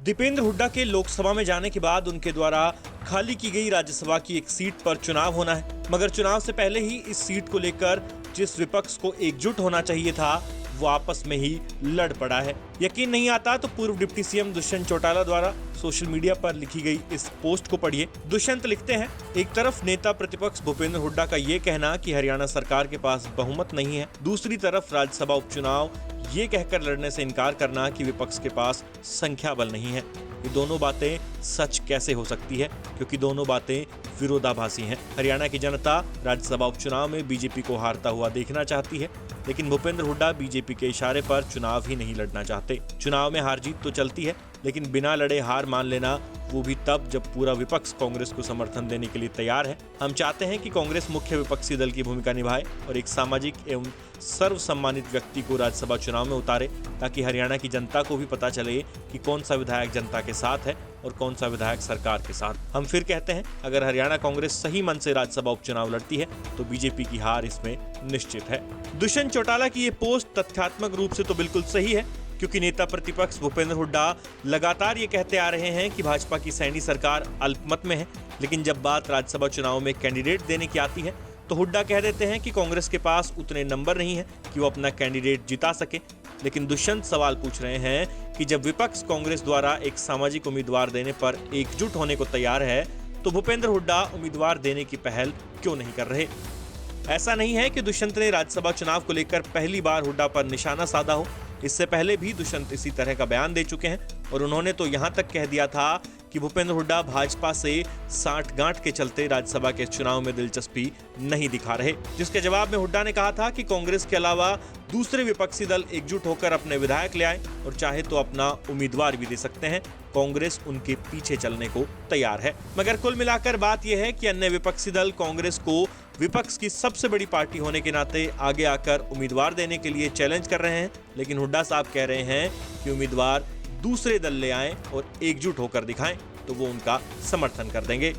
दीपेंद्र हुड्डा के लोकसभा में जाने के बाद उनके द्वारा खाली की गई राज्यसभा की एक सीट पर चुनाव होना है, मगर चुनाव से पहले ही इस सीट को लेकर जिस विपक्ष को एकजुट होना चाहिए था वो आपस में ही लड़ पड़ा है। यकीन नहीं आता तो पूर्व डिप्टी सीएम दुष्यंत चौटाला द्वारा सोशल मीडिया पर लिखी गई इस पोस्ट को पढ़िए। दुष्यंत लिखते हैं, एक तरफ नेता प्रतिपक्ष भूपेंद्र हुड्डा का ये कहना कि हरियाणा सरकार के पास बहुमत नहीं है, दूसरी तरफ राज्यसभा उपचुनाव ये कहकर लड़ने से इनकार करना कि विपक्ष के पास संख्या बल नहीं है। ये दोनों बातें सच कैसे हो सकती है, क्योंकि दोनों बातें विरोधाभासी हैं। हरियाणा की जनता राज्यसभा उपचुनाव में बीजेपी को हारता हुआ देखना चाहती है, लेकिन भूपेंद्र हुड्डा बीजेपी के इशारे पर चुनाव ही नहीं लड़ना चाहते। चुनाव में हार जीत तो चलती है, लेकिन बिना लड़े हार मान लेना, वो भी तब जब पूरा विपक्ष कांग्रेस को समर्थन देने के लिए तैयार है। हम चाहते हैं कि कांग्रेस मुख्य विपक्षी दल की भूमिका निभाए और एक सामाजिक एवं सर्वसम्मानित व्यक्ति को राज्यसभा चुनाव में उतारे, ताकि हरियाणा की जनता को भी पता चले कि कौन सा विधायक जनता के साथ है और कौन सा विधायक सरकार के साथ। हम फिर कहते हैं, अगर हरियाणा कांग्रेस सही मन से राज्यसभा उपचुनाव लड़ती है तो बीजेपी की हार इसमें निश्चित है। दुष्यंत चौटाला की ये पोस्ट तथ्यात्मक रूप से तो बिल्कुल सही है, क्योंकि नेता प्रतिपक्ष भूपेंद्र हुड्डा लगातार ये कहते आ रहे हैं कि भाजपा की सैनी सरकार अल्पमत में है, लेकिन जब बात राज्यसभा चुनाव में कैंडिडेट देने की आती है तो हुड्डा कह देते हैं कि कांग्रेस के पास उतने नंबर नहीं है कि वो अपना कैंडिडेट जिता सके। लेकिन दुष्यंत सवाल पूछ रहे हैं कि जब विपक्ष कांग्रेस द्वारा एक सामाजिक उम्मीदवार देने पर एकजुट होने को तैयार है, तो भूपेंद्र हुड्डा उम्मीदवार देने की पहल क्यों नहीं कर रहे। ऐसा नहीं है कि दुष्यंत ने राज्यसभा चुनाव को लेकर पहली बार हुड्डा पर निशाना साधा हो। इससे पहले भी दुष्यंत इसी तरह का बयान दे चुके हैं और उन्होंने तो यहां तक कह दिया था कि भूपेंद्र हुड्डा भाजपा से साठगांठ के चलते राज्यसभा के चुनाव में दिलचस्पी नहीं दिखा रहे, जिसके जवाब में हुड्डा ने कहा था कि कांग्रेस के अलावा दूसरे विपक्षी दल एकजुट होकर अपने विधायक ले आए और चाहे तो अपना उम्मीदवार भी दे सकते हैं। कांग्रेस उनके पीछे चलने को तैयार है। मगर कुल मिलाकर बात यह है कि अन्य विपक्षी दल कांग्रेस को विपक्ष की सबसे बड़ी पार्टी होने के नाते आगे आकर उम्मीदवार देने के लिए चैलेंज कर रहे हैं, लेकिन हुड्डा साहब कह रहे हैं कि उम्मीदवार दूसरे दल ले आएं और एकजुट होकर दिखाएं तो वो उनका समर्थन कर देंगे।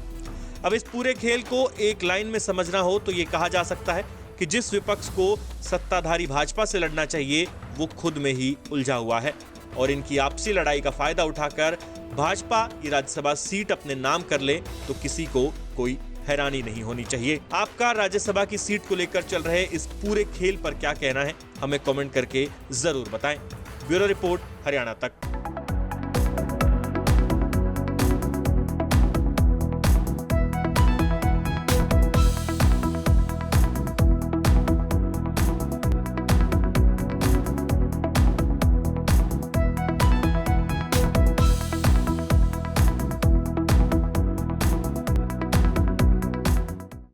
अब इस पूरे खेल को एक लाइन में समझना हो तो ये कहा जा सकता है कि जिस विपक्ष को सत्ताधारी भाजपा से लड़ना चाहिए वो खुद में ही उलझा हुआ है और इनकी आपसी लड़ाई का फायदा उठाकर भाजपा ये राज्यसभा सीट अपने नाम कर ले तो किसी को कोई हैरानी नहीं होनी चाहिए। आपका राज्यसभा की सीट को लेकर चल रहे इस पूरे खेल पर क्या कहना है, हमें कमेंट करके जरूर बताएं। ब्यूरो रिपोर्ट, हरियाणा तक।